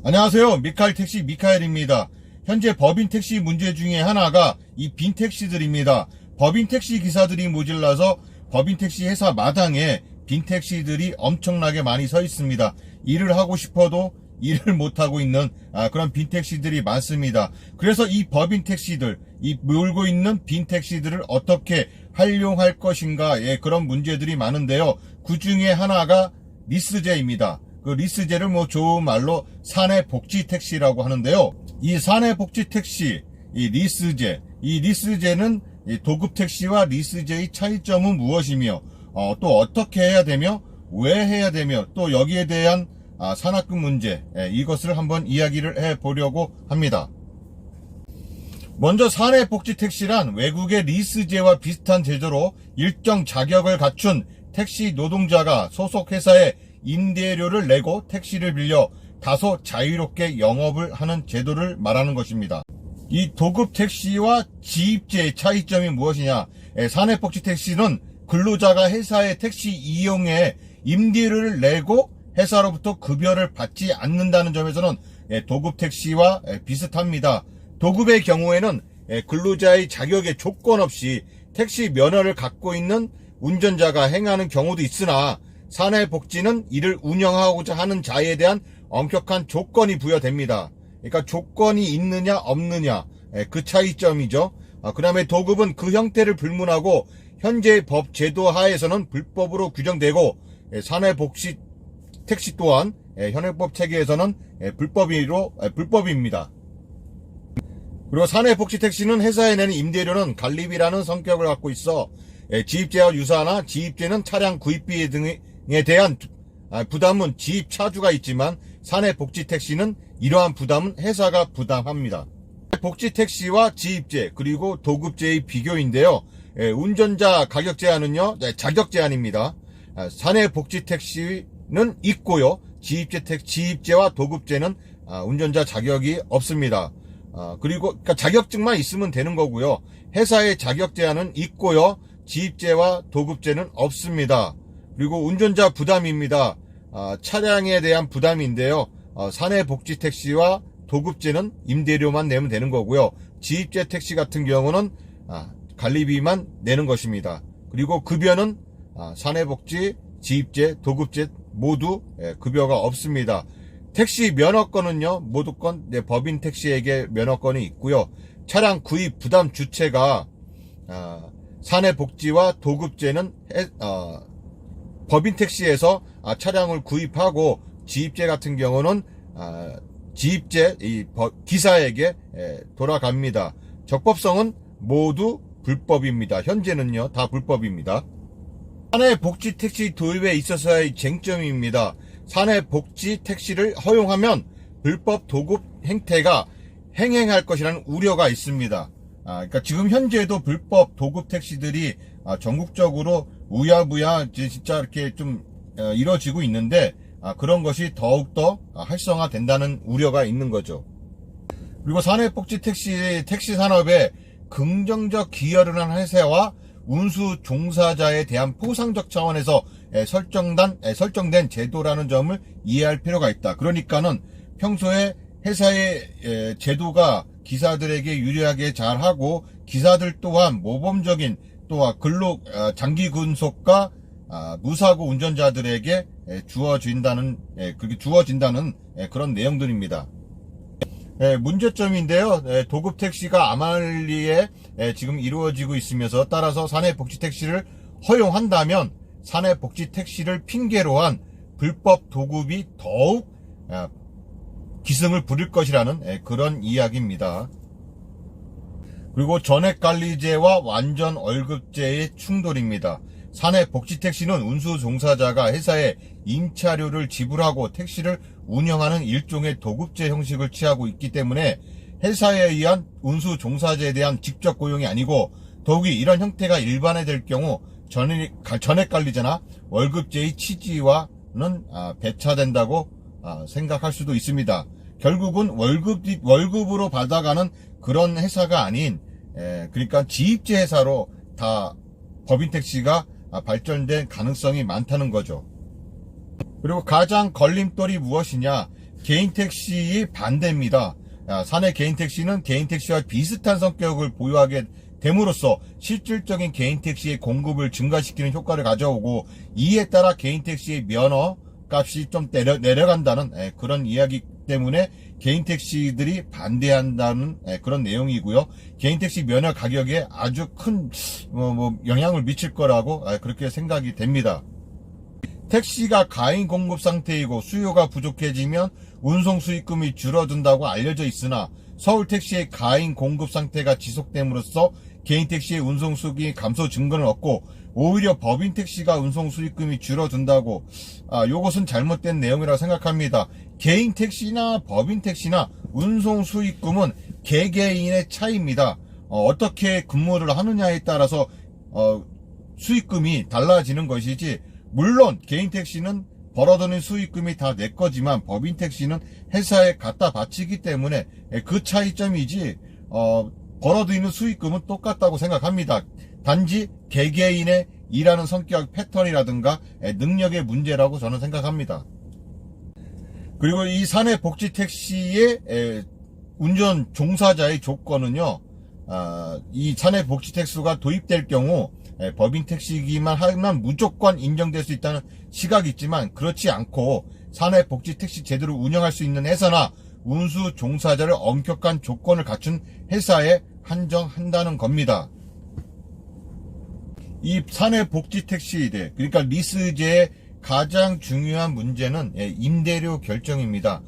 안녕하세요. 미카엘 택시 미카엘입니다. 현재 법인 택시 문제 중에 하나가 이 빈 택시들입니다. 법인 택시 기사들이 모질라서 법인 택시 회사 마당에 빈 택시들이 엄청나게 많이 서 있습니다. 일을 하고 싶어도 일을 못하고 있는 그런 빈 택시들이 많습니다. 그래서 이 법인 택시들, 이 몰고 있는 빈 택시들을 어떻게 활용할 것인가, 그런 문제들이 많은데요. 그 중에 하나가 리스제입니다. 그 리스제를 좋은 말로 사내복지 택시라고 하는데요. 이 사내복지 택시, 이 리스제는 이 도급 택시와 리스제의 차이점은 무엇이며, 또 어떻게 해야 되며, 왜 해야 되며, 또 여기에 대한 산학금 문제, 이것을 한번 이야기를 해보려고 합니다. 먼저 사내복지 택시란 외국의 리스제와 비슷한 제도로 일정 자격을 갖춘 택시 노동자가 소속 회사에 임대료를 내고 택시를 빌려 다소 자유롭게 영업을 하는 제도를 말하는 것입니다. 이 도급 택시와 지입제의 차이점이 무엇이냐? 사내복지 택시는 근로자가 회사의 택시 이용에 임대료를 내고 회사로부터 급여를 받지 않는다는 점에서는 도급 택시와 비슷합니다. 도급의 경우에는 근로자의 자격에 조건 없이 택시 면허를 갖고 있는 운전자가 행하는 경우도 있으나, 사내복지는 이를 운영하고자 하는 자에 대한 엄격한 조건이 부여됩니다. 그러니까 조건이 있느냐 없느냐, 그 차이점이죠. 그 다음에 도급은 그 형태를 불문하고 현재의 법 제도 하에서는 불법으로 규정되고, 사내복지 택시 또한 현행법 체계에서는 불법입니다. 그리고 사내복지 택시는 회사에 내는 임대료는 관리비라는 성격을 갖고 있어 지입제와 유사하나, 지입제는 차량 구입비 등에 대한 부담은 지입 차주가 있지만 사내복지 택시는 이러한 부담은 회사가 부담합니다. 복지 택시와 지입제 그리고 도급제의 비교인데요. 운전자 가격 제한은요, 자격 제한입니다. 사내복지 택시는 있고요, 지입제와 도급제는 운전자 자격이 없습니다. 그리고 그러니까 자격증만 있으면 되는 거고요. 회사의 자격 제한은 있고요, 지입제와 도급제는 없습니다. 그리고 운전자 부담입니다. 차량에 대한 부담인데요. 사내복지 택시와 도급제는 임대료만 내면 되는 거고요. 지입제 택시 같은 경우는 관리비만 내는 것입니다. 그리고 급여는 사내복지, 지입제, 도급제 모두 급여가 없습니다. 택시 면허권은요, 모두건 법인 택시에게 면허권이 있고요. 차량 구입 부담 주체가 사내복지와 도급제는 법인 택시에서 차량을 구입하고, 지입제 같은 경우는 지입제 기사에게 돌아갑니다. 적법성은 모두 불법입니다. 현재는요, 다 불법입니다. 사내복지 택시 도입에 있어서의 쟁점입니다. 사내복지 택시를 허용하면 불법 도급 행태가 행행할 것이라는 우려가 있습니다. 그러니까 지금 현재도 불법 도급 택시들이 전국적으로 우야부야 진짜 이렇게 좀 이뤄지고 있는데, 그런 것이 더욱더 활성화된다는 우려가 있는 거죠. 그리고 사내복지 택시 산업에 긍정적 기여를 한 회사와 운수 종사자에 대한 포상적 차원에서 설정된 제도라는 점을 이해할 필요가 있다. 그러니까는 평소에 회사의 제도가 기사들에게 유리하게 잘하고, 기사들 또한 모범적인 또한 장기 근속과 무사고 운전자들에게 주어진다는 그런 내용들입니다. 문제점인데요. 도급 택시가 암할리에 지금 이루어지고 있으면서, 따라서 사내복지 택시를 허용한다면 사내복지 택시를 핑계로 한 불법 도급이 더욱 기승을 부릴 것이라는 그런 이야기입니다. 그리고 전액관리제와 완전 월급제의 충돌입니다. 사내복지 택시는 운수 종사자가 회사에 임차료를 지불하고 택시를 운영하는 일종의 도급제 형식을 취하고 있기 때문에 회사에 의한 운수 종사자에 대한 직접 고용이 아니고, 더욱이 이런 형태가 일반화될 경우 전액관리제나 월급제의 취지와는 배차된다고 생각할 수도 있습니다. 결국은 월급으로 받아가는 그런 회사가 아닌, 그러니까 지입제 회사로 다 법인 택시가 발전된 가능성이 많다는 거죠. 그리고 가장 걸림돌이 무엇이냐? 개인 택시 반대입니다. 사내 개인 택시는 개인 택시와 비슷한 성격을 보유하게 됨으로써 실질적인 개인 택시의 공급을 증가시키는 효과를 가져오고, 이에 따라 개인 택시의 면허 값이 좀 내려간다는 그런 이야기 때문에 개인 택시들이 반대한다는 그런 내용이고요. 개인 택시 면허 가격에 아주 큰 영향을 미칠 거라고 그렇게 생각이 됩니다. 택시가 가인 공급 상태이고 수요가 부족해지면 운송 수익금이 줄어든다고 알려져 있으나, 서울 택시의 가인 공급 상태가 지속됨으로써 개인 택시의 운송 수익이 감소 증거는 없고, 오히려 법인 택시가 운송 수익금이 줄어든다고, 요것은 잘못된 내용이라고 생각합니다. 개인 택시나 법인 택시나 운송 수익금은 개개인의 차이입니다. 어떻게 근무를 하느냐에 따라서 수익금이 달라지는 것이지, 물론 개인 택시는 벌어들이는 수익금이 다 내 거지만 법인 택시는 회사에 갖다 바치기 때문에 그 차이점이지, 벌어들이는 수익금은 똑같다고 생각합니다. 단지 개개인의 일하는 성격 패턴이라든가 능력의 문제라고 저는 생각합니다. 그리고 이 사내 복지 택시의 운전 종사자의 조건은요, 이 사내 복지 택시가 도입될 경우 법인 택시기만 하면 무조건 인정될 수 있다는 시각이 있지만, 그렇지 않고 사내 복지 택시 제대로 운영할 수 있는 회사나 운수 종사자를 엄격한 조건을 갖춘 회사에 한정한다는 겁니다. 이 사내 복지 택시제, 그러니까 리스제의 가장 중요한 문제는 임대료 결정입니다.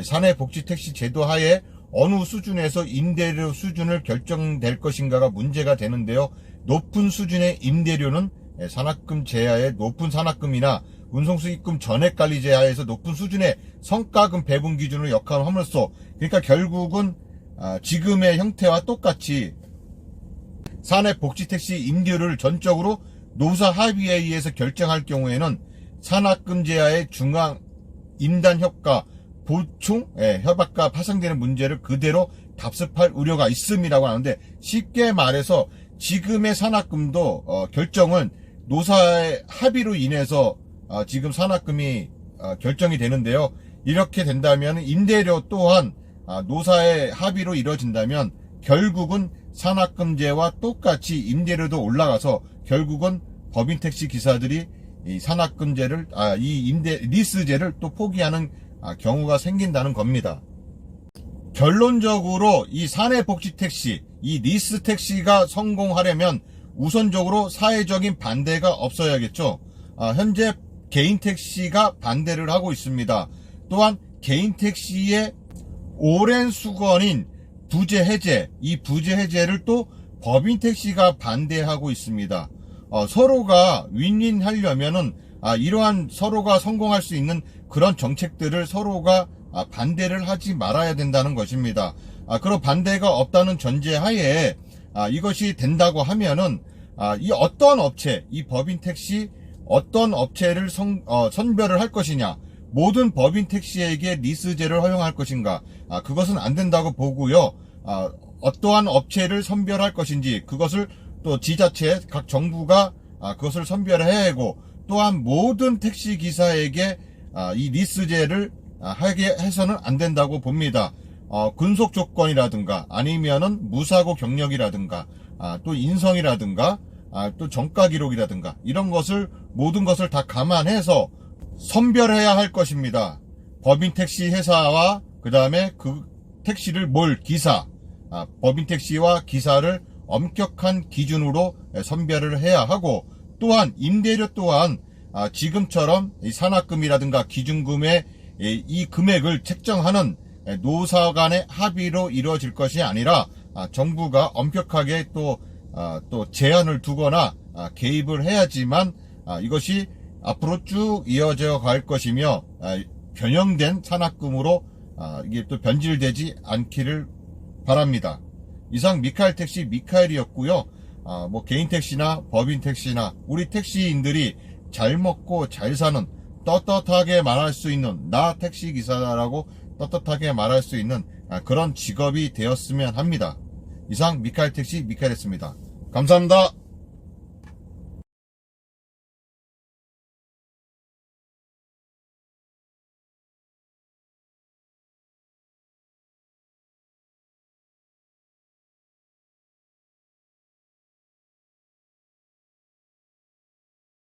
사내 복지 택시 제도 하에 어느 수준에서 임대료 수준을 결정될 것인가가 문제가 되는데요. 높은 수준의 임대료는 산학금 제하의 높은 산학금이나 운송수익금 전액관리 제하에서 높은 수준의 성과금 배분 기준을 역할함으로써, 그러니까 결국은 지금의 형태와 똑같이 사내 복지택시 임대료를 전적으로 노사 합의에 의해서 결정할 경우에는 산학금 제하의 중앙 임단 효과 보충 협약과 파생되는 문제를 그대로 답습할 우려가 있음이라고 하는데, 쉽게 말해서 지금의 산학금도 결정은 노사의 합의로 인해서 지금 산학금이 결정이 되는데요. 이렇게 된다면 임대료 또한 노사의 합의로 이루어진다면 결국은 산학금제와 똑같이 임대료도 올라가서 결국은 법인 택시 기사들이 이 산학금제를 리스제를 또 포기하는 경우가 생긴다는 겁니다. 결론적으로 이 사내 복지 택시, 이 리스 택시가 성공하려면 우선적으로 사회적인 반대가 없어야겠죠. 현재 개인 택시가 반대를 하고 있습니다. 또한 개인 택시의 오랜 수건인 부재 해제, 이 부재 해제를 또 법인 택시가 반대하고 있습니다. 서로가 윈윈하려면은 이러한 서로가 성공할 수 있는 그런 정책들을 서로가 반대를 하지 말아야 된다는 것입니다. 그런 반대가 없다는 전제하에 이것이 된다고 하면은 이 어떤 업체, 이 법인 택시 어떤 업체를 선별을 할 것이냐, 모든 법인 택시에게 리스제를 허용할 것인가, 그것은 안 된다고 보고요. 어떠한 업체를 선별할 것인지 그것을 또 지자체 각 정부가 그것을 선별해야 하고, 또한 모든 택시 기사에게 이 리스제를 하게 해서는 안 된다고 봅니다. 근속 조건이라든가 아니면은 무사고 경력이라든가 또 인성이라든가 또 정가 기록이라든가 이런 것을 모든 것을 다 감안해서 선별해야 할 것입니다. 법인 택시 회사와 그 다음에 그 택시를 몰 기사, 법인 택시와 기사를 엄격한 기준으로 선별을 해야 하고, 또한 임대료 또한 지금처럼 이 산학금이라든가 기준금의 이 금액을 책정하는 노사 간의 합의로 이루어질 것이 아니라 정부가 엄격하게 또 제한을 두거나 개입을 해야지만 이것이 앞으로 쭉 이어져 갈 것이며 변형된 산학금으로 이게 또 변질되지 않기를 바랍니다. 이상 미카엘 택시 미카엘이었고요. 뭐 개인 택시나 법인 택시나 우리 택시인들이 잘 먹고 잘 사는, 떳떳하게 말할 수 있는, 나 택시 기사라고 떳떳하게 말할 수 있는 그런 직업이 되었으면 합니다. 이상 미카엘 택시 미카엘이었습니다. 감사합니다.